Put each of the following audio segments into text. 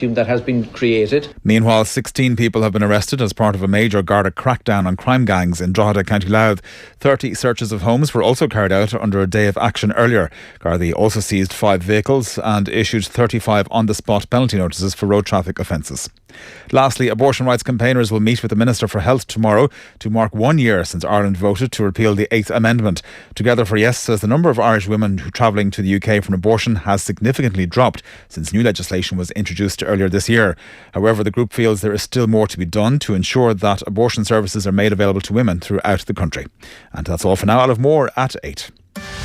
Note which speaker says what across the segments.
Speaker 1: that has been created.
Speaker 2: Meanwhile, 16 people have been arrested as part of a major Garda crackdown on crime gangs in Drogheda, County Louth. 30 searches of homes were also carried out under a day of action earlier. Garda also seized 5 vehicles and issued 35 on-the-spot penalty notices for road traffic offences. Lastly, abortion rights campaigners will meet with the Minister for Health tomorrow to mark 1 year since Ireland voted to repeal the 8th Amendment. Together for Yes says the number of Irish women travelling to the UK for an abortion has significantly dropped since new legislation was introduced earlier this year. However, the group feels there is still more to be done to ensure that abortion services are made available to women throughout the country. And that's all for now. I'll have more at 8.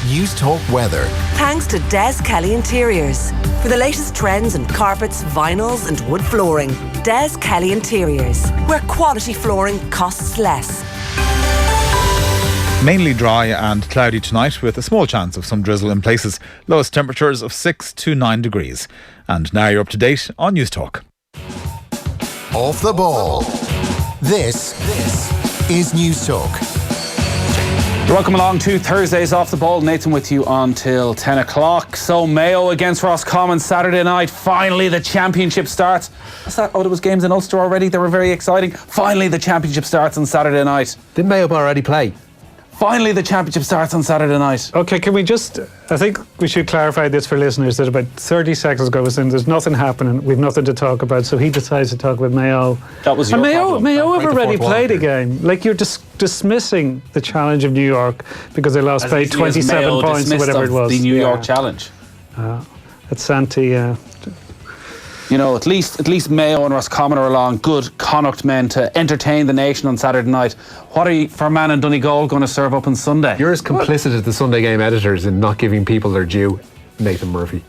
Speaker 3: News Talk Weather.
Speaker 4: Thanks to Des Kelly Interiors. For the latest trends in carpets, vinyls and wood flooring, Des Kelly Interiors, where quality flooring costs less.
Speaker 2: Mainly dry and cloudy tonight with a small chance of some drizzle in places. Lowest temperatures of 6 to 9 degrees. And now you're up to date on News Talk.
Speaker 3: Off the ball. This is News Talk.
Speaker 5: Welcome along to Thursdays Off the Ball. Nathan with you until 10 o'clock. So Mayo against Roscommon Saturday night. Finally the championship starts. What's that? Oh, there was games in Ulster already. They were very exciting. Finally the championship starts on Saturday night.
Speaker 6: Did Mayo already play?
Speaker 5: Finally the championship starts on Saturday night.
Speaker 7: Okay, can we just... I think we should clarify this for listeners that about 30 seconds ago was saying there's nothing happening, we've nothing to talk about, so he decides to talk about Mayo.
Speaker 5: That was your problem.
Speaker 7: Mayo have already played a game. Like, you're just dismissing the challenge of New York because they lost by 27 points or whatever it was.
Speaker 5: The New York challenge.
Speaker 7: At Santi,
Speaker 5: You know, at least Mayo and Roscommon are along good Connacht men to entertain the nation on Saturday night. What are Fermanagh and Donegal going to serve up on Sunday?
Speaker 6: You're as complicit as the Sunday game editors in not giving people their due, Nathan Murphy.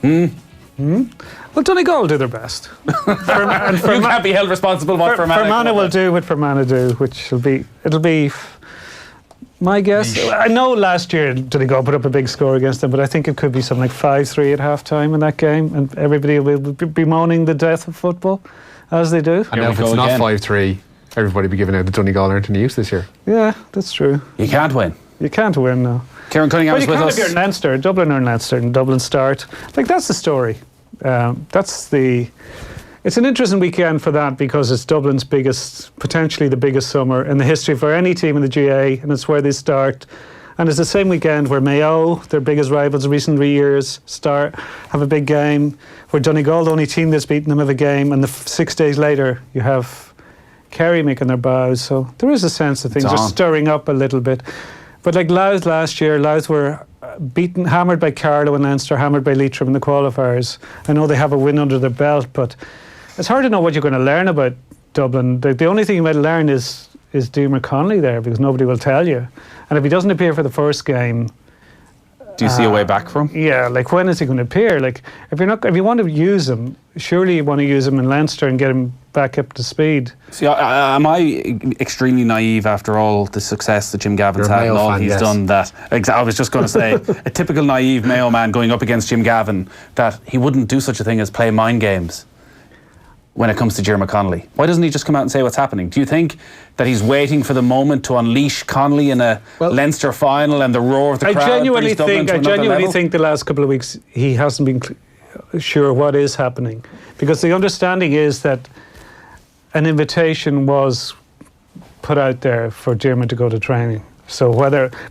Speaker 7: Well, Donegal do their best.
Speaker 5: You can't be held responsible for what
Speaker 7: Fermanagh will do what Fermanagh do, which it'll be my guess. I know last year Donegal put up a big score against them, but I think it could be something like 5-3 at half-time in that game, and everybody will be bemoaning the death of football, as they do.
Speaker 6: And now if it's not 5-3, everybody will be giving out the Donegal aren't any use this year.
Speaker 7: Yeah, that's true.
Speaker 5: You can't win.
Speaker 7: You can't win, no.
Speaker 5: Kieran Cunningham is with us.
Speaker 7: Well, you can if you're in Leinster, Dublin or Leinster, and Dublin start. Like, that's the story. It's an interesting weekend for that because it's Dublin's potentially the biggest summer in the history for any team in the GA, and it's where they start. And it's the same weekend where Mayo, their biggest rivals in recent years, have a big game, where Donegal, the only team that's beaten them, have a game, and 6 days later you have Kerry making their bows. So there is a sense that things are stirring up a little bit. But like Louth last year, Louth were hammered by Carlow and Leinster, hammered by Leitrim in the qualifiers. I know they have a win under their belt, but it's hard to know what you're going to learn about Dublin. The only thing you might learn is Diarmuid Connolly there, because nobody will tell you. And if he doesn't appear for the first game,
Speaker 5: do you see a way back for him?
Speaker 7: Yeah, like when is he going to appear? Like if you want to use him, surely you want to use him in Leinster and get him back up to speed.
Speaker 5: See, am I extremely naive after all the success that Jim Gavin's had and all he's done? That I was just going to say, a typical naive Mayo man going up against Jim Gavin, that he wouldn't do such a thing as play mind games when it comes to Diarmuid Connolly. Why doesn't he just come out and say what's happening? Do you think that he's waiting for the moment to unleash Connolly in a Leinster final and the roar of the crowd? I genuinely
Speaker 7: think the last couple of weeks he hasn't been sure what is happening, because the understanding is that an invitation was put out there for Diarmuid to go to training. So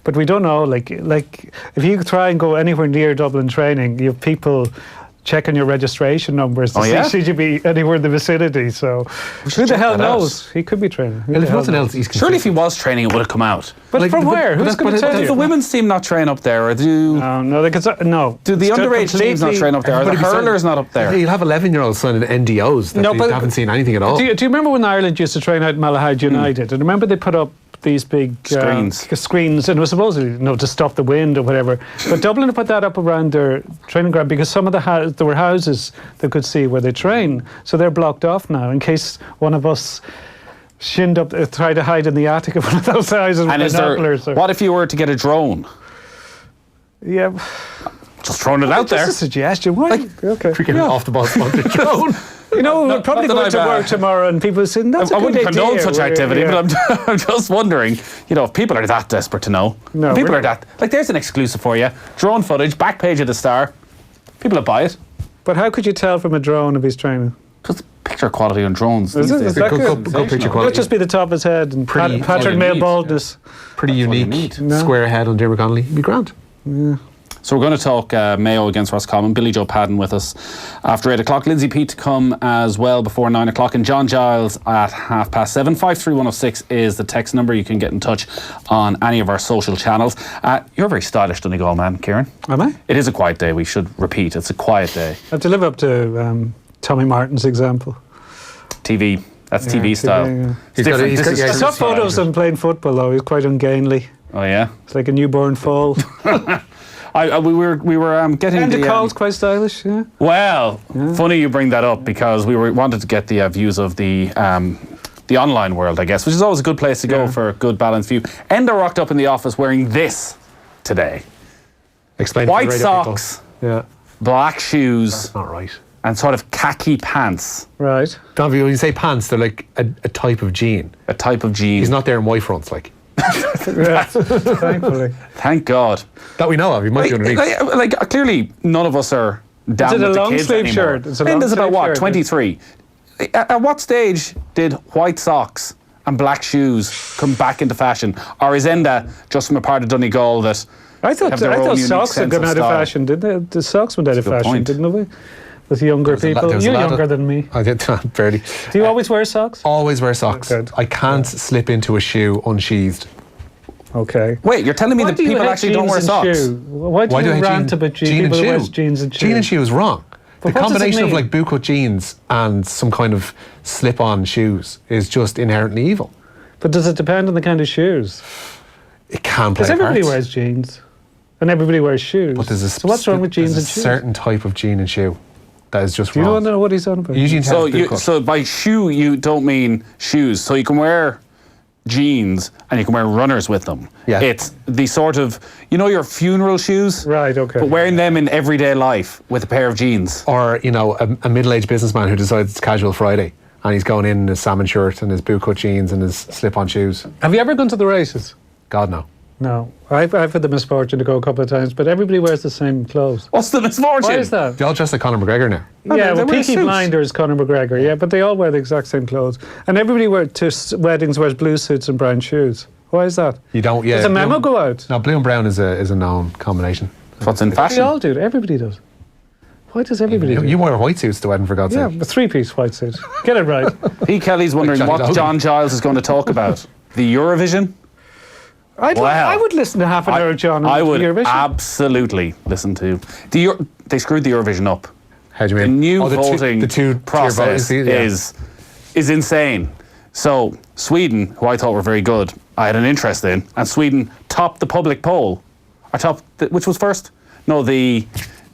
Speaker 7: but we don't know. Like if you try and go anywhere near Dublin training, you have people checking your registration numbers to see should you be anywhere in the vicinity. So who the hell knows? He could be training.
Speaker 6: Well, if nothing else,
Speaker 5: surely if he was training, it would have come out.
Speaker 7: But from where? Who's going to tell you?
Speaker 5: Does the women's team not train up there, or do?
Speaker 7: No. Do
Speaker 5: the underage teams not train up there? Are the hurlers not up there?
Speaker 6: You'll have 11-year-olds signing NDOs that you haven't seen anything at all.
Speaker 7: Do you remember when Ireland used to train out Malahide United? And remember they put up these big screens, and it was supposedly to stop the wind or whatever. But Dublin put that up around their training ground because some of there were houses that could see where they train, so they're blocked off now in case one of us shinned up, tried to hide in the attic of one of those houses.
Speaker 5: And what if you were to get a drone?
Speaker 7: Yeah,
Speaker 5: just throwing it out there.
Speaker 7: Just a suggestion. Why? Okay,
Speaker 6: freaking off the ball sponsored drone.
Speaker 7: We'll probably go to work tomorrow and people saying that's a good idea.
Speaker 5: I wouldn't condone such activity, but I'm just wondering, if people are that desperate to know. No, people are that... Like, there's an exclusive for you. Drone footage, back page of the Star. People will buy it.
Speaker 7: But how could you tell from a drone if he's training?
Speaker 5: Just picture quality on drones.
Speaker 7: Is that good?
Speaker 6: Good picture
Speaker 7: It'll
Speaker 6: quality.
Speaker 7: just be the top of his head and pattern male baldness.
Speaker 6: Pretty
Speaker 5: That's what you
Speaker 6: unique.
Speaker 5: need.
Speaker 6: Square head on Dermot Connolly. It'd be grand.
Speaker 5: So we're going to talk Mayo against Roscommon. Billy Joe Padden with us after 8 o'clock. Lindsay Peat to come as well before 9 o'clock. And John Giles at 7:30. 53106 is the text number. You can get in touch on any of our social channels. You're very stylish, Donegal man, Kieran.
Speaker 7: Am I?
Speaker 5: It is a quiet day. We should repeat. It's a quiet day.
Speaker 7: I have to live up to Tommy Martin's example.
Speaker 5: TV. That's TV style.
Speaker 7: yeah.
Speaker 5: It's different.
Speaker 7: I saw photos of him playing football though. He was quite ungainly.
Speaker 5: Oh yeah.
Speaker 7: It's like a newborn foal.
Speaker 5: We were getting
Speaker 7: And
Speaker 5: the
Speaker 7: the call's quite stylish, yeah.
Speaker 5: Well, funny you bring that up because we wanted to get the views of the online world, I guess, which is always a good place to go for a good balanced view. Enda rocked up in the office wearing this today:
Speaker 6: Explain.
Speaker 5: white socks, black shoes,
Speaker 6: That's not right.
Speaker 5: and sort of khaki pants.
Speaker 7: Right.
Speaker 6: Donvie, when you say pants, they're like a type of jean.
Speaker 5: A type of jean.
Speaker 6: He's not there in white fronts, like.
Speaker 7: Thankfully.
Speaker 5: Thank God.
Speaker 6: That we know of. He might be underneath.
Speaker 5: Like clearly, none of us are down
Speaker 7: Is it
Speaker 5: with
Speaker 7: a
Speaker 5: the
Speaker 7: long
Speaker 5: kids
Speaker 7: sleeve
Speaker 5: anymore.
Speaker 7: shirt? It's a long
Speaker 5: Enda's about
Speaker 7: sleeve
Speaker 5: what?
Speaker 7: shirt,
Speaker 5: 23. At what stage did white socks and black shoes come back into fashion, or is Enda just from a part of Donegal that
Speaker 7: I thought
Speaker 5: have their own unique
Speaker 7: socks had
Speaker 5: sense
Speaker 7: gone
Speaker 5: of
Speaker 7: out of
Speaker 5: style?
Speaker 7: fashion, didn't they? The socks went out of
Speaker 5: That's a good
Speaker 7: fashion,
Speaker 5: point.
Speaker 7: didn't they? With younger people.
Speaker 6: there was a
Speaker 7: You're
Speaker 6: lad
Speaker 7: younger
Speaker 6: of-
Speaker 7: than me.
Speaker 6: I did barely.
Speaker 7: Do you always wear socks?
Speaker 6: Always wear socks.
Speaker 7: Good.
Speaker 6: I can't slip into a shoe unsheathed.
Speaker 7: Okay.
Speaker 5: Wait, you're telling me
Speaker 7: Why
Speaker 5: that
Speaker 7: do you
Speaker 5: people
Speaker 7: hate
Speaker 5: actually don't
Speaker 7: jeans
Speaker 5: wear
Speaker 7: and
Speaker 5: socks?
Speaker 7: shoe? Why do
Speaker 6: Why
Speaker 7: you
Speaker 6: do I hate
Speaker 7: rant about people who wear jeans and shoe?
Speaker 6: Jean and shoe is wrong.
Speaker 7: But
Speaker 6: The
Speaker 7: what does it
Speaker 6: combination of
Speaker 7: mean?
Speaker 6: like bootcut jeans and some kind of slip-on shoes is just inherently evil.
Speaker 7: But does it depend on the kind of shoes?
Speaker 6: It can play
Speaker 7: Because everybody
Speaker 6: parts.
Speaker 7: wears jeans. And everybody wears shoes.
Speaker 6: But there's a
Speaker 7: so what's wrong with jeans and
Speaker 6: there's a
Speaker 7: shoes?
Speaker 6: certain type of jean and shoe that is just
Speaker 7: Do you
Speaker 6: wrong.
Speaker 7: know what he's on about?
Speaker 6: Usually
Speaker 5: So,
Speaker 6: bootcut.
Speaker 5: so by shoe, you don't mean shoes. So you can wear jeans and you can wear runners with them.
Speaker 6: Yeah.
Speaker 5: It's the sort of, your funeral shoes?
Speaker 7: Right, okay.
Speaker 5: But wearing them in everyday life with a pair of jeans.
Speaker 6: Or, a middle-aged businessman who decides it's casual Friday and he's going in his salmon shirt and his bootcut jeans and his slip-on shoes.
Speaker 7: Have you ever gone to the races?
Speaker 6: God, no.
Speaker 7: No. I've had the misfortune to go a couple of times, but everybody wears the same clothes.
Speaker 5: What's the misfortune?
Speaker 7: Why is that?
Speaker 6: They all dress like Conor McGregor now.
Speaker 7: Yeah,
Speaker 5: they
Speaker 7: well,
Speaker 5: wear
Speaker 7: Peaky
Speaker 5: suits.
Speaker 7: Blinders, Conor McGregor, yeah, but they all wear the exact same clothes. And everybody weddings wears blue suits and brown shoes. Why is that?
Speaker 6: You don't, yeah.
Speaker 7: Does a memo
Speaker 6: blue-
Speaker 7: go out?
Speaker 6: No, blue and brown is a known combination.
Speaker 5: What's in
Speaker 7: We
Speaker 5: fashion?
Speaker 7: all do. Everybody does. Why does everybody do?
Speaker 6: You wear white suits to wedding, for God's
Speaker 7: Yeah,
Speaker 6: sake.
Speaker 7: a three-piece white suit. Get it right.
Speaker 5: Pete Kelly's wondering
Speaker 6: Johnny
Speaker 5: what
Speaker 6: Logan.
Speaker 5: John Giles is going to talk about. The Eurovision?
Speaker 7: I would listen to half an hour of John
Speaker 5: I
Speaker 7: on
Speaker 5: would
Speaker 7: Eurovision.
Speaker 5: absolutely listen to. They screwed the Eurovision up.
Speaker 6: How do you
Speaker 5: The
Speaker 6: mean?
Speaker 5: new
Speaker 6: the
Speaker 5: voting
Speaker 6: two-tier
Speaker 5: process
Speaker 6: voting, yeah.
Speaker 5: is insane. So Sweden, who I thought were very good, I had an interest in, and Sweden topped the public poll. Which was first? No, the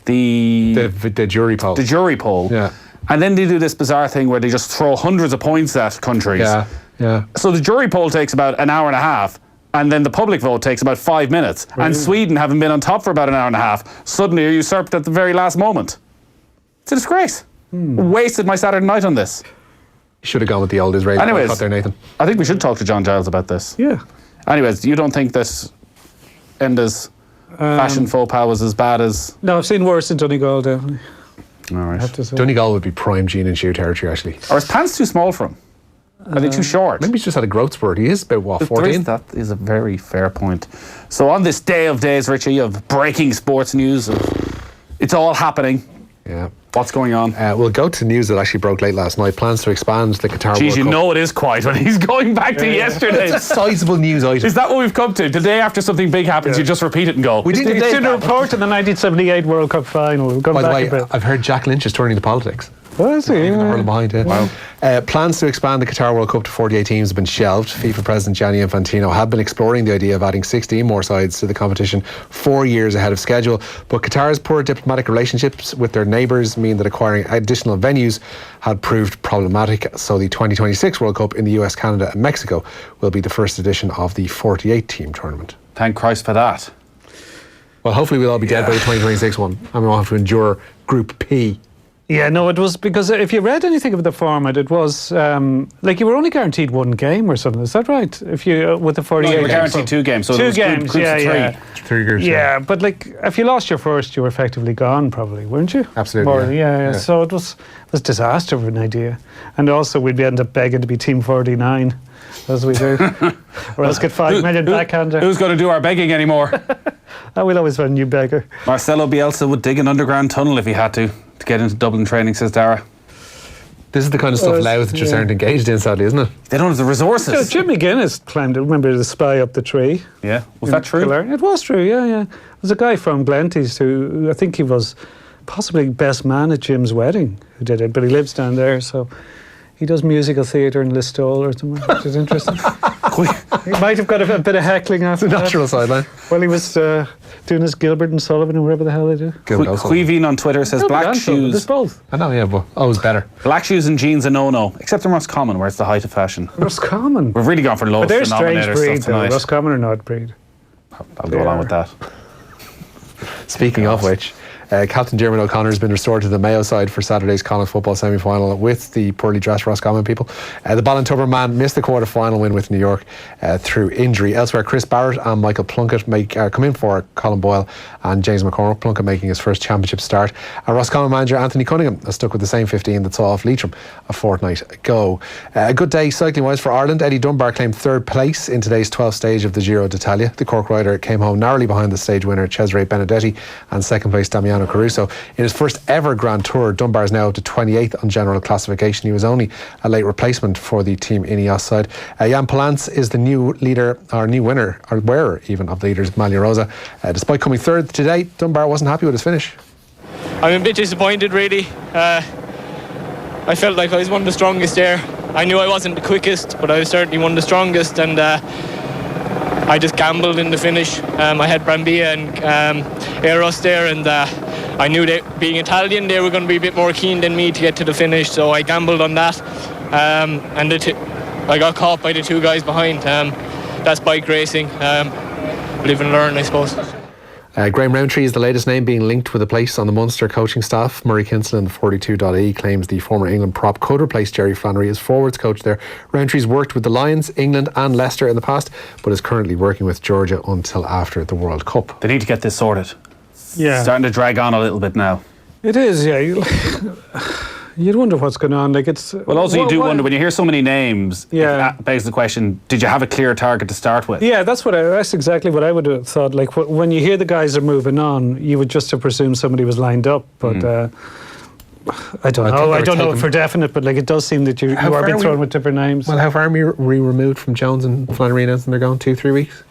Speaker 6: jury poll.
Speaker 5: the jury poll.
Speaker 6: Yeah.
Speaker 5: And then they do this bizarre thing where they just throw hundreds of points at countries.
Speaker 6: Yeah.
Speaker 5: So the jury poll takes about an hour and a half, and then the public vote takes about 5 minutes. And Sweden, having been on top for about an hour and a half, suddenly are usurped at the very last moment. It's a disgrace. Wasted my Saturday night on this.
Speaker 6: Should have gone with the old Israeli
Speaker 5: Anyways,
Speaker 6: boycott there, Nathan.
Speaker 5: I think we should talk to John Giles about this.
Speaker 7: Yeah.
Speaker 5: Anyways, you don't think that Enda's fashion faux pas was as bad as...
Speaker 7: No, I've seen worse in Donegal, definitely.
Speaker 5: All
Speaker 7: I
Speaker 5: right.
Speaker 7: have to say.
Speaker 6: Donegal would be prime jean and shoe territory, actually.
Speaker 5: Are his pants too small for him? Are they too short?
Speaker 6: Maybe he's just had a growth spurt. He is about, what, 14?
Speaker 5: That is a very fair point. So on this day of days, Richie, of breaking sports news, it's all happening.
Speaker 6: Yeah.
Speaker 5: What's going on?
Speaker 6: We'll go to news that actually broke late last night. Plans to expand the Qatar
Speaker 5: Geez,
Speaker 6: World
Speaker 5: you
Speaker 6: Cup.
Speaker 5: know it is quiet when he's going back to yesterday.
Speaker 6: It's a sizable news item.
Speaker 5: Is that what we've come to? The day after something big happens, you just repeat it and go.
Speaker 6: We
Speaker 7: He's
Speaker 6: didn't
Speaker 7: doing a report on the 1978 World Cup final. We've gone
Speaker 6: By the
Speaker 7: back
Speaker 6: way,
Speaker 7: a bit.
Speaker 6: I've heard Jack Lynch is turning to politics.
Speaker 7: What is he?
Speaker 6: Hurling behind, yeah. Wow. Plans to expand the Qatar World Cup to 48 teams have been shelved. FIFA President Gianni Infantino have been exploring the idea of adding 16 more sides to the competition 4 years ahead of schedule. But Qatar's poor diplomatic relationships with their neighbours mean that acquiring additional venues had proved problematic. So the 2026 World Cup in the US, Canada and Mexico will be the first edition of the 48-team tournament.
Speaker 5: Thank Christ for that.
Speaker 6: Well, hopefully we'll all be dead by the 2026 one, and we won't have to endure Group P.
Speaker 7: Yeah, no, it was because if you read anything of the format, it was like you were only guaranteed one game or something. Is that right? If you with the 48,
Speaker 5: you were guaranteed 2 games. So
Speaker 7: 2 games,
Speaker 5: groups of 3.
Speaker 7: yeah.
Speaker 6: 3 years.
Speaker 7: Yeah, but like if you lost your first, you were effectively gone, probably, weren't you?
Speaker 6: Absolutely.
Speaker 7: Yeah. So it was disaster of an idea, and also we'd end up begging to be Team 49, as we do, or else get 5 million backhander.
Speaker 5: Who's going to do our begging anymore?
Speaker 7: We'll always find a new beggar.
Speaker 5: Marcelo Bielsa would dig an underground tunnel if he had to get into Dublin training, says Dara.
Speaker 6: This is the kind of stuff Louth just aren't engaged in, sadly, isn't it?
Speaker 5: They don't have the resources.
Speaker 7: Jim McGuinness climbed it. Remember the spy up the tree?
Speaker 5: Yeah. Was that true?
Speaker 7: Kildare? It was true, yeah. There's a guy from Glenties who I think he was possibly best man at Jim's wedding who did it, but he lives down there, so he does musical theatre in Listowel or something, which is interesting. He might have got a bit of heckling after
Speaker 6: The
Speaker 7: that.
Speaker 6: natural sideline.
Speaker 7: Well, he was doing his Gilbert and Sullivan or whatever the hell they do.
Speaker 5: Queeveen on Twitter says
Speaker 7: Gilbert
Speaker 5: black
Speaker 7: and Sullivan, there's
Speaker 5: shoes.
Speaker 7: both.
Speaker 6: I know, yeah, but always better.
Speaker 5: Black shoes and jeans a no-no, except in Roscommon, where it's the height of fashion.
Speaker 7: Roscommon.
Speaker 5: We've really gone for
Speaker 7: But
Speaker 5: lowest
Speaker 7: they're strange
Speaker 5: denominator
Speaker 7: breed,
Speaker 5: stuff
Speaker 7: though.
Speaker 5: tonight.
Speaker 7: Roscommon are not breed.
Speaker 5: I'll go along with that.
Speaker 6: Speaking of which, Captain Diarmuid O'Connor has been restored to the Mayo side for Saturday's Connacht football semi-final with the poorly dressed Roscommon people. The Ballintubber man missed the quarter-final win with New York through injury. Elsewhere, Chris Barrett and Michael Plunkett come in for Colin Boyle and James McCormack. Plunkett making his first championship start. Roscommon manager Anthony Cunningham has stuck with the same 15 that saw off Leitrim a fortnight ago. A good day cycling-wise for Ireland. Eddie Dunbar claimed 3rd place in today's 12th stage of the Giro d'Italia. The Cork rider came home narrowly behind the stage winner Cesare Benedetti and 2nd place Damiano Caruso. In his first ever Grand Tour, Dunbar is now up to 28th on general classification. He was only a late replacement for the Team Ineos side. Jan Palance is the new leader, or new winner, or wearer even, of the leaders Maglia Rosa. Despite coming 3rd today, Dunbar wasn't happy with his finish.
Speaker 1: I'm a bit disappointed, really. I felt like I was one of the strongest there. I knew I wasn't the quickest, but I was certainly one of the strongest, and I just gambled in the finish. I had Brambilla and Eros there, and I knew that being Italian, they were going to be a bit more keen than me to get to the finish, so I gambled on that. And I got caught by the 2 guys behind. That's bike racing. Live and learn, I suppose.
Speaker 6: Graham Rowntree is the latest name being linked with a place on the Munster coaching staff. Murray Kinsella, 42.e, claims the former England prop could replace Jerry Flannery as forwards coach there. Rowntree's worked with the Lions, England and Leicester in the past, but is currently working with Georgia until after the World Cup.
Speaker 5: They need to get this sorted.
Speaker 7: Yeah.
Speaker 5: Starting to drag on a little bit now.
Speaker 7: It is, yeah. You'd wonder what's going on. Like it's.
Speaker 5: Well, also you do wonder when you hear so many names.
Speaker 7: Yeah.
Speaker 5: It begs the question: did you have a clear target to start with?
Speaker 7: Yeah, that's exactly what I would have thought. Like when you hear the guys are moving on, you would just have presumed somebody was lined up. But I don't know. I don't know for definite. But like it does seem that you are being thrown with different names.
Speaker 6: Well, how far are we removed from Jones and Flannery and they're gone 2-3 weeks?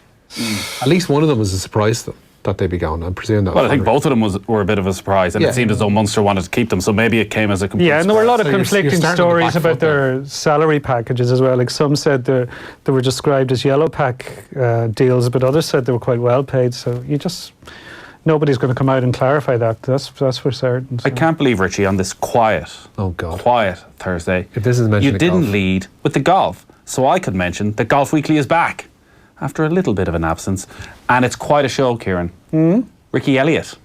Speaker 6: At least one of them was a surprise though, that they'd be going. I'm presuming that.
Speaker 5: Well, I think both of them were a bit of a surprise, and it seemed as though Munster wanted to keep them, so maybe it came as a complete
Speaker 7: and there were a lot of
Speaker 6: So
Speaker 7: conflicting
Speaker 6: you're
Speaker 7: stories about their salary packages as well. Like some said they were described as yellow pack deals, but others said they were quite well paid. So nobody's going to come out and clarify that. That's for certain. So.
Speaker 5: I can't believe, Richie, on this quiet Thursday,
Speaker 6: if this is mentioned,
Speaker 5: you didn't lead with the golf, so I could mention that Golf Weekly is back after a little bit of an absence, and it's quite a show, Kieran. Ricky Elliott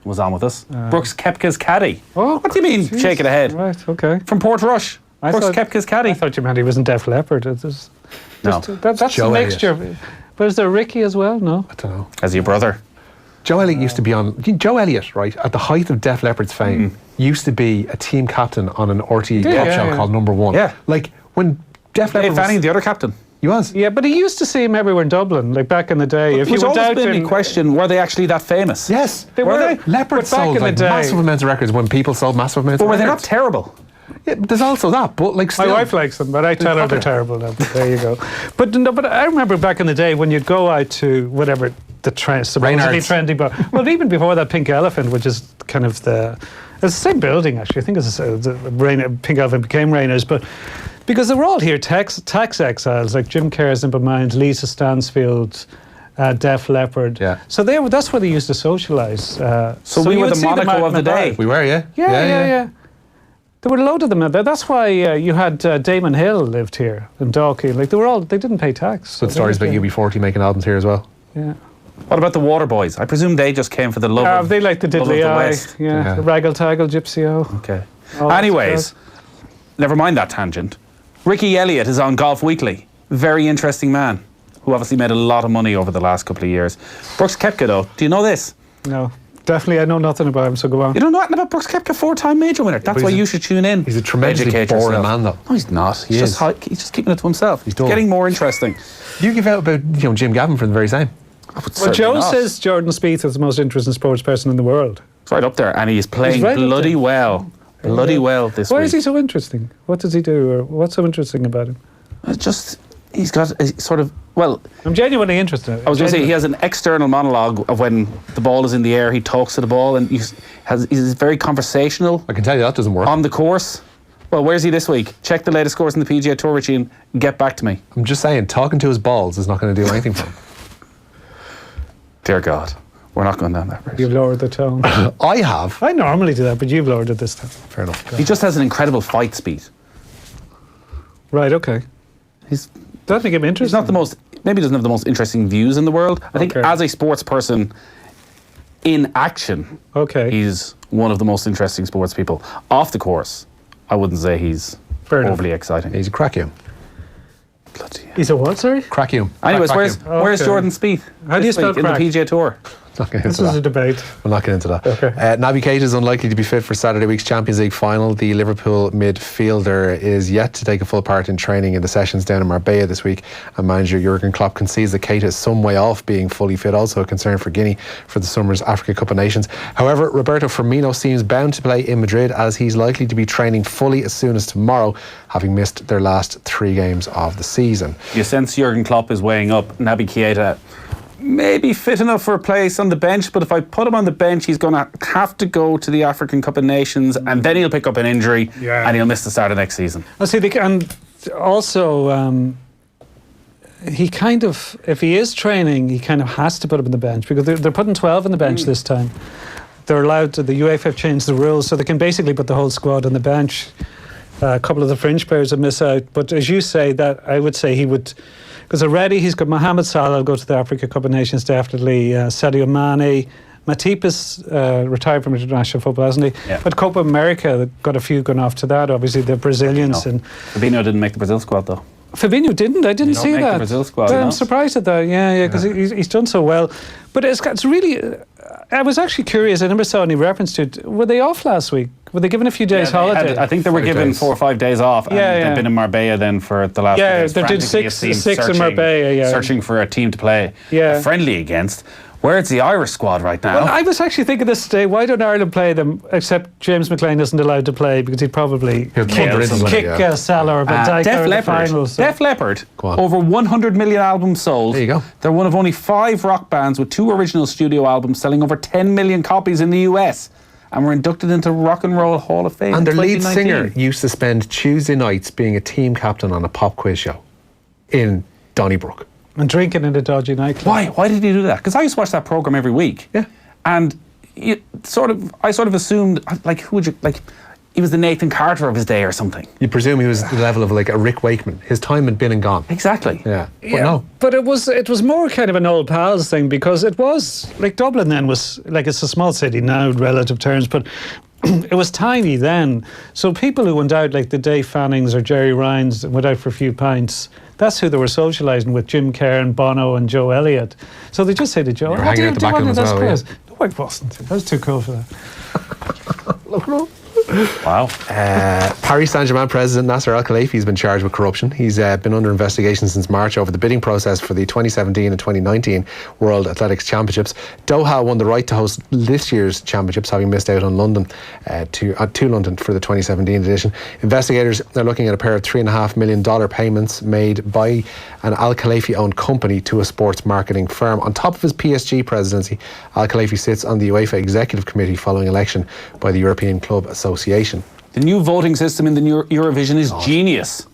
Speaker 5: was on with us. Brooks Koepka's caddy.
Speaker 7: Oh,
Speaker 5: what do you mean, shaking a head?
Speaker 7: Right, okay.
Speaker 5: From Port Rush. Brooks Koepka's caddy.
Speaker 7: I thought you meant he was in Def Leppard. That's
Speaker 6: Joe
Speaker 7: a mixture. But is there Ricky as well? No?
Speaker 6: I don't know.
Speaker 5: As your brother.
Speaker 6: Joe Elliott used to be on... Joe Elliott, right, at the height of Def Leppard's fame, used to be a team captain on an RTE pop show called Number One.
Speaker 5: Yeah.
Speaker 6: Like, when Def Leppard
Speaker 5: Dave Fanning, the other captain.
Speaker 6: He was.
Speaker 7: Yeah, but he used to see him everywhere in Dublin, like back in the day.
Speaker 5: But there's always been a question, were they actually that famous?
Speaker 6: Yes.
Speaker 7: Were they?
Speaker 6: Leopard sold like massive amounts of records when people sold massive amounts
Speaker 5: But
Speaker 6: of
Speaker 5: were they not
Speaker 6: records.
Speaker 5: terrible?
Speaker 6: Yeah, but there's also that, but like still.
Speaker 7: My wife likes them, but I tell her they're terrible now. But there you go. But I remember back in the day when you'd go out to whatever the supposedly trendy bar. Well, even before that, Pink Elephant, which is kind of it's the same building actually. I think it's Pink Elephant became Rayners, but because they were all here tax exiles like Jim Kerr, Simple Minds, Lisa Stansfield, Def Leppard.
Speaker 6: Yeah.
Speaker 7: So that's where they used to socialise.
Speaker 5: So we were the Monaco of the day.
Speaker 6: We were, yeah.
Speaker 7: Yeah. There were a load of them out there. That's why you had Damon Hill lived here and Dalkey. Like they didn't pay tax.
Speaker 6: Good stories about UB40 making albums here as well.
Speaker 7: Yeah.
Speaker 5: What about the Water Boys? I presume they just came for the love of
Speaker 7: They like the diddly eye.
Speaker 5: West.
Speaker 7: Yeah. The raggle-taggle gypsy O.
Speaker 5: Okay. Anyways, never mind that tangent. Ricky Elliott is on Golf Weekly. Very interesting man, who obviously made a lot of money over the last couple of years. Brooks Koepka, though, do you know this?
Speaker 7: No. Definitely, I know nothing about him, so go on.
Speaker 5: You don't know nothing about Brooks Koepka, 4-time major winner. That's why you should tune in.
Speaker 6: He's a tremendously boring man, though.
Speaker 5: No, he's not. He's just keeping it to himself. He's getting more interesting.
Speaker 6: You give out about Jim Gavin for the very same.
Speaker 7: Well, Joe says Jordan Spieth is the most interesting sports person in the world.
Speaker 5: It's right up there, and he's playing bloody well. Bloody well this week.
Speaker 7: Why is he so interesting? What does he do, or what's so interesting about him?
Speaker 5: He's got a sort of, well...
Speaker 7: I'm genuinely interested.
Speaker 5: I was going to say, he has an external monologue of when the ball is in the air, he talks to the ball, and he's very conversational.
Speaker 6: I can tell you that doesn't work.
Speaker 5: On the course. Well, where's he this week? Check the latest scores in the PGA Tour, Richie, and get back to me.
Speaker 6: I'm just saying, talking to his balls is not going to do anything for him.
Speaker 5: Dear God, we're not going down that route.
Speaker 7: You've lowered the tone.
Speaker 6: I have.
Speaker 7: I normally do that, but you've lowered it this time.
Speaker 6: Fair enough.
Speaker 5: He just has an incredible fight speed.
Speaker 7: Right, okay. That make him interesting.
Speaker 5: He's not the most, maybe he doesn't have the most interesting views in the world. I think as a sports person in action, he's one of the most interesting sports people. Off the course, I wouldn't say he's overly exciting.
Speaker 6: He's a crack you.
Speaker 5: Bloody hell.
Speaker 7: He's a what, sorry?
Speaker 6: Crack you.
Speaker 5: Anyways, where's Jordan Spieth?
Speaker 7: How do you spell
Speaker 5: in the PGA Tour?
Speaker 7: This is a debate.
Speaker 6: We'll not get into that.
Speaker 7: Okay.
Speaker 6: Naby Keita is unlikely to be fit for Saturday week's Champions League final. The Liverpool midfielder is yet to take a full part in training in the sessions down in Marbella this week, and manager Jurgen Klopp concedes that Keita is some way off being fully fit, also a concern for Guinea for the summer's Africa Cup of Nations. However, Roberto Firmino seems bound to play in Madrid, as he's likely to be training fully as soon as tomorrow, having missed their last 3 games of the season.
Speaker 5: You sense Jurgen Klopp is weighing up Naby Keita maybe fit enough for a place on the bench, but if I put him on the bench, he's going to have to go to the African Cup of Nations, and then he'll pick up an injury, and he'll miss the start of next season.
Speaker 7: I see, and also he kind of, if he is training, he kind of has to put him on the bench, because they're putting 12 on the bench this time. They're allowed to, the UEFA have changed the rules, so they can basically put the whole squad on the bench. A couple of the fringe players would miss out, but as you say, that I would say he would. Because already he's got Mohamed Salah will go to the Africa Cup of Nations definitely, Sadio Mane, Matip is retired from international football, hasn't he?
Speaker 5: Yeah.
Speaker 7: But Copa America, got a few going off to that, obviously the Brazilians.
Speaker 5: No.
Speaker 7: And
Speaker 5: Fabinho didn't make the Brazil squad though.
Speaker 7: Fabinho didn't? I didn't see that.
Speaker 5: The Brazil squad,
Speaker 7: I'm surprised at that, yeah, because he's done so well. But it's really, I was actually curious, I never saw any reference to it. Were they off last week? Were they given a few days holiday?
Speaker 5: I think they were given 4 or 5 days off, and they've been in Marbella then for the last few days.
Speaker 7: They did six in Marbella,
Speaker 5: searching for a team to play
Speaker 7: a
Speaker 5: friendly against. Where's the Irish squad right now?
Speaker 7: Well, I was actually thinking this today, why don't Ireland play them, except James McLean isn't allowed to play, because he'd probably kick Salah or Van Dijk out of the finals.
Speaker 5: Def Leppard, over 100 million albums sold.
Speaker 6: There you go.
Speaker 5: They're one of only 5 rock bands with 2 original studio albums selling over 10 million copies in the US. And were inducted into Rock and Roll Hall of Fame.
Speaker 6: And their lead singer used to spend Tuesday nights being a team captain on a pop quiz show in Donnybrook.
Speaker 7: And drinking in a dodgy nightclub.
Speaker 5: Why did he do that? Because I used to watch that programme every week.
Speaker 6: Yeah.
Speaker 5: And I sort of assumed, like, who would you, like, he was the Nathan Carter of his day or something.
Speaker 6: You presume he was the level of like a Rick Wakeman. His time had been and gone.
Speaker 5: Exactly.
Speaker 6: Yeah. But no.
Speaker 7: But it was more kind of an old pals thing, because it was, like, Dublin then was, like, it's a small city now in relative terms, but it was tiny then. So people who went out, like the Dave Fannings or Jerry Ryans, went out for a few pints, that's who they were socialising with, Jim Kerr, Bono and Joe Elliott. So they just say to Joe,
Speaker 6: You're hanging at the back of them as well, yeah.
Speaker 7: No, I wasn't. I was too cool for that.
Speaker 5: Wow.
Speaker 6: Paris Saint-Germain president Nasser Al-Khelaifi has been charged with corruption. He's been under investigation since March over the bidding process for the 2017 and 2019 World Athletics Championships. Doha won the right to host this year's championships, having missed out on London to London for the 2017 edition. Investigators are looking at a pair of $3.5 million payments made by an Al-Khelaifi-owned company to a sports marketing firm. On top of his PSG presidency, Al-Khelaifi sits on the UEFA Executive Committee following election by the European Club Association.
Speaker 5: The new voting system in the Eurovision is genius.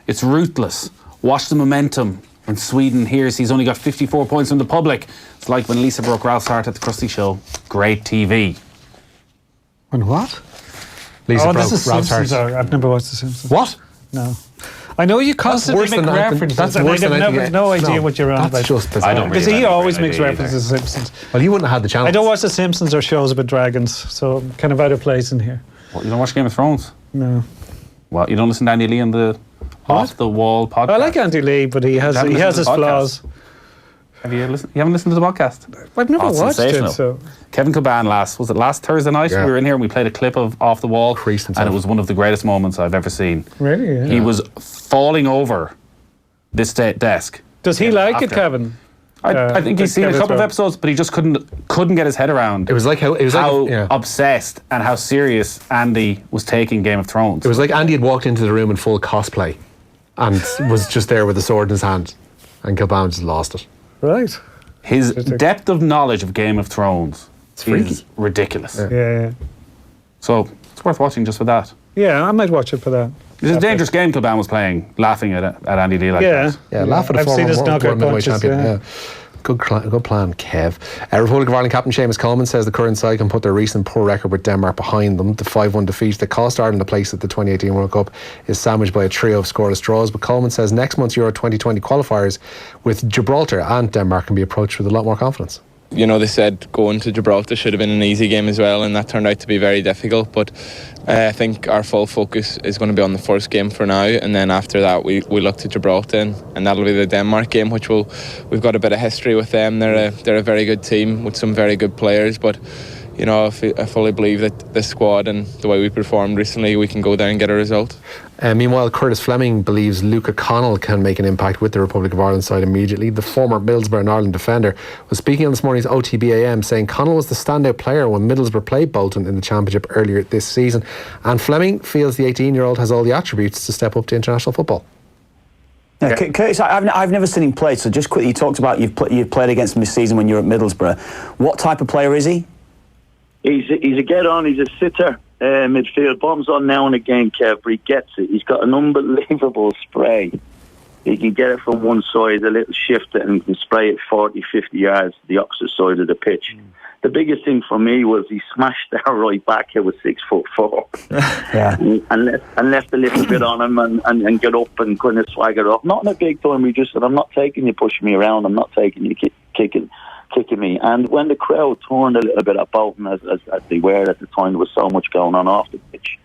Speaker 5: It's ruthless. Watch the momentum. When Sweden hears he's only got 54 points from the public, it's like when Lisa broke Ralph's heart at the Krusty Show. Great TV.
Speaker 7: When what?
Speaker 6: Lisa broke
Speaker 7: this is
Speaker 6: Ralph's heart.
Speaker 7: I've never watched The Simpsons.
Speaker 6: What?
Speaker 7: No. I know you constantly
Speaker 6: worse
Speaker 7: make
Speaker 6: than anything-
Speaker 7: references.
Speaker 6: that's
Speaker 7: and
Speaker 6: worse
Speaker 7: I
Speaker 6: than
Speaker 7: have
Speaker 6: anything-
Speaker 7: no idea
Speaker 6: no,
Speaker 7: what you're on
Speaker 6: that's
Speaker 7: about.
Speaker 6: just bizarre.
Speaker 5: I don't
Speaker 7: Because
Speaker 5: really
Speaker 7: he
Speaker 5: remember
Speaker 7: always
Speaker 5: any
Speaker 7: makes
Speaker 5: of it
Speaker 7: references to Simpsons.
Speaker 6: Well, you wouldn't have had the chance.
Speaker 7: I don't watch The Simpsons or shows about dragons, so I'm kind of out of place in here.
Speaker 5: What, you don't watch Game of Thrones?
Speaker 7: No.
Speaker 5: Well, you don't listen to Andy Lee on the Off the Wall podcast?
Speaker 7: I like Andy Lee, but he has
Speaker 5: haven't listened to
Speaker 7: his
Speaker 5: the podcast?
Speaker 7: flaws.
Speaker 5: Have you listened? You haven't listened to the podcast?
Speaker 7: I've never
Speaker 5: it's
Speaker 7: watched
Speaker 5: sensational.
Speaker 7: it, so...
Speaker 5: Kevin Caban last Thursday night,
Speaker 6: Yeah.
Speaker 5: we were in here and we played a clip of Off the Wall,
Speaker 6: Creased himself.
Speaker 5: and it was one of the greatest moments I've ever seen.
Speaker 7: Really, yeah.
Speaker 5: He was falling over this desk.
Speaker 7: Does he like it,
Speaker 5: after.
Speaker 7: Kevin?
Speaker 5: I think he's seen a
Speaker 7: Kevin's
Speaker 5: couple of
Speaker 7: right.
Speaker 5: episodes, but he just couldn't get his head around
Speaker 6: It was like how
Speaker 5: obsessed and how serious Andy was taking Game of Thrones.
Speaker 6: It was like Andy had walked into the room in full cosplay and was just there with a sword in his hand, and Kilbane just lost it.
Speaker 7: Right.
Speaker 5: His depth of knowledge of Game of Thrones is ridiculous.
Speaker 7: Yeah.
Speaker 5: So it's worth watching just for that.
Speaker 7: Yeah, I might watch it for that.
Speaker 5: It was a dangerous game Kilbane was playing, laughing at Andy Lee like
Speaker 7: Yeah.
Speaker 5: that.
Speaker 6: Yeah, laugh at a
Speaker 7: I've seen his knockout
Speaker 6: former middleweight
Speaker 7: punches,
Speaker 6: champion.
Speaker 7: yeah.
Speaker 6: Yeah. Good plan, Kev. Republic of Ireland captain Seamus Coleman says the current side can put their recent poor record with Denmark behind them. The 5-1 defeat that cost Ireland a place at the 2018 World Cup is sandwiched by a trio of scoreless draws. But Coleman says next month's Euro 2020 qualifiers with Gibraltar and Denmark can be approached with a lot more confidence.
Speaker 1: You know, they said going to Gibraltar should have been an easy game as well, and that turned out to be very difficult. But I think our full focus is going to be on the first game for now, and then after that we look to Gibraltar, and that'll be the Denmark game, which we've got a bit of history with them. They're a very good team with some very good players, but you know, I fully believe that this squad and the way we performed recently, we can go there and get a result.
Speaker 6: Meanwhile, Curtis Fleming believes Luca Connell can make an impact with the Republic of Ireland side immediately. The former Middlesbrough and Ireland defender was speaking on this morning's OTBAM, saying Connell was the standout player when Middlesbrough played Bolton in the Championship earlier this season, and Fleming feels the 18-year-old has all the attributes to step up to international football.
Speaker 8: Yeah, Curtis, I've never seen him play, so just quickly, you talked about you've played against him this season when you were at Middlesbrough. What type of player is he?
Speaker 9: He's a get-on, he's a sitter. Midfield bombs on now and again, Kev, but he gets it. He's got an unbelievable spray. He can get it from one side, a little shift, and can spray it 40, 50 yards to the opposite side of the pitch. The biggest thing for me was he smashed that right back here with 6'4",
Speaker 8: Yeah.
Speaker 9: and left a little bit on him and get up and kind of swagger up. Not in a big time. He just said, "I'm not taking you pushing me around. I'm not taking you kicking me." And when the crowd turned a little bit at Bolton, as they were at the time, there was so much going on off the pitch.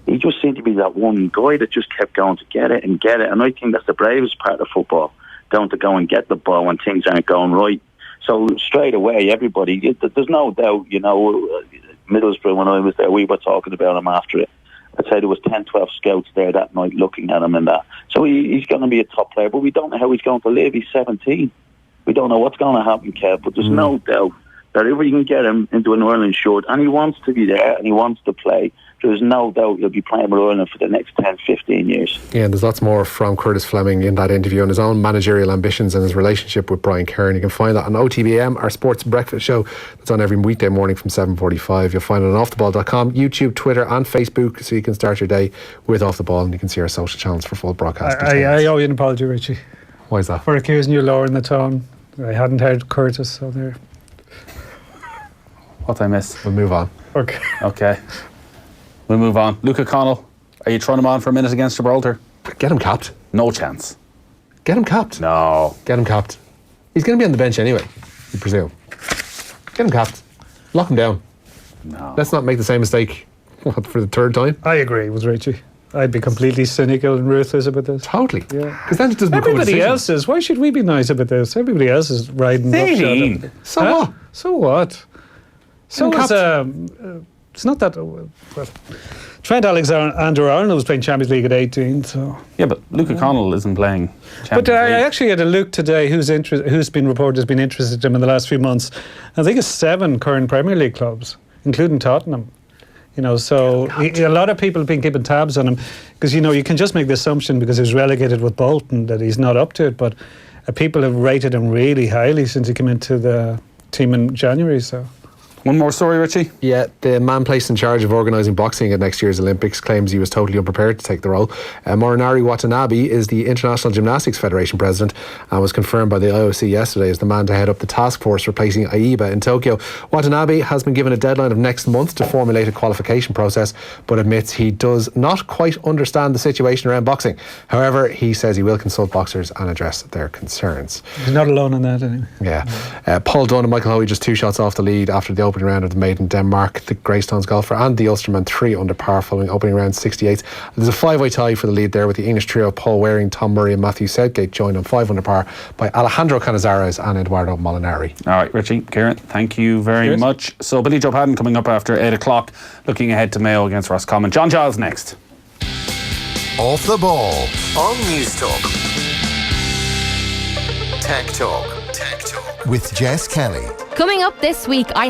Speaker 9: He just seemed to be that one guy that just kept going to get it. And I think that's the bravest part of football, going to go and get the ball when things aren't going right. So straight away, everybody, there's no doubt, you know, Middlesbrough, when I was there, we were talking about him after it. I'd say there was 10, 12 scouts there that night looking at him and that. So he's going to be a top player, but we don't know how he's going to live. He's 17. We don't know what's going to happen, Kev, but there's no doubt that if we can get him into an Ireland shirt, and he wants to be there and he wants to play, there's no doubt he'll be playing with Ireland for the next 10, 15 years.
Speaker 6: Yeah, and there's lots more from Curtis Fleming in that interview on his own managerial ambitions and his relationship with Brian Kieran. You can find that on OTBM, our sports breakfast show that's on every weekday morning from 7:45. You'll find it on offtheball.com, YouTube, Twitter and Facebook, so you can start your day with Off the Ball, and you can see our social channels for full broadcast.
Speaker 7: I owe you an apology, Richie,
Speaker 6: Why is that?
Speaker 7: for accusing you lowering the tone. I hadn't heard Curtis, so there.
Speaker 5: What did I miss?
Speaker 6: We'll move on.
Speaker 5: Okay. We'll move on. Luca Connell, are you throwing him on for a minute against Gibraltar?
Speaker 6: Get him capped.
Speaker 5: No chance.
Speaker 6: Get him capped.
Speaker 5: No.
Speaker 6: Get him capped. He's going to be on the bench anyway, you presume. Get him capped. Lock him down.
Speaker 5: No.
Speaker 6: Let's not make the same mistake for the third time.
Speaker 7: I agree with Richie. I'd be completely cynical and ruthless about this.
Speaker 6: Totally.
Speaker 7: Yeah.
Speaker 6: Because then it doesn't become a
Speaker 7: Everybody
Speaker 6: decision.
Speaker 7: else is. Why should we be nice about this? Everybody else is riding
Speaker 5: Fine.
Speaker 7: roughshod.
Speaker 6: So what?
Speaker 7: So what? So is, it's not that... well, Trent Alexander-Arnold was playing Champions League at 18, so...
Speaker 5: Yeah, but Luca Connell isn't playing Champions
Speaker 7: But I
Speaker 5: League.
Speaker 7: actually had a look today who's been reported has been interested in him in the last few months. I think it's 7 current Premier League clubs, including Tottenham. You know, so a lot of people have been keeping tabs on him because, you know, you can just make the assumption because he was relegated with Bolton that he's not up to it, but people have rated him really highly since he came into the team in January, so...
Speaker 5: One more story, Richie.
Speaker 6: Yeah, the man placed in charge of organising boxing at next year's Olympics claims he was totally unprepared to take the role. Morinari Watanabe is the International Gymnastics Federation president and was confirmed by the IOC yesterday as the man to head up the task force replacing Aiba in Tokyo. Watanabe has been given a deadline of next month to formulate a qualification process, but admits he does not quite understand the situation around boxing. However, he says he will consult boxers and address their concerns.
Speaker 7: He's not alone in that anyway.
Speaker 6: Yeah. Paul Dunn and Michael Hoey just 2 shots off the lead after the opening round of the maiden Denmark. The Greystones golfer and the Ulsterman 3 under par following opening round 68. There's a 5-way tie for the lead there with the English trio Paul Waring, Tom Murray and Matthew Southgate joined on 5 under par by Alejandro Canizares and Eduardo Molinari.
Speaker 5: All right, Richie, Kieran, thank you very much. So Billy Joe Padden coming up after 8 o'clock, looking ahead to Mayo against Roscommon. John Giles next.
Speaker 3: Off the Ball on News Talk. Tech Talk with Jess Kelly.
Speaker 10: Coming up this week, I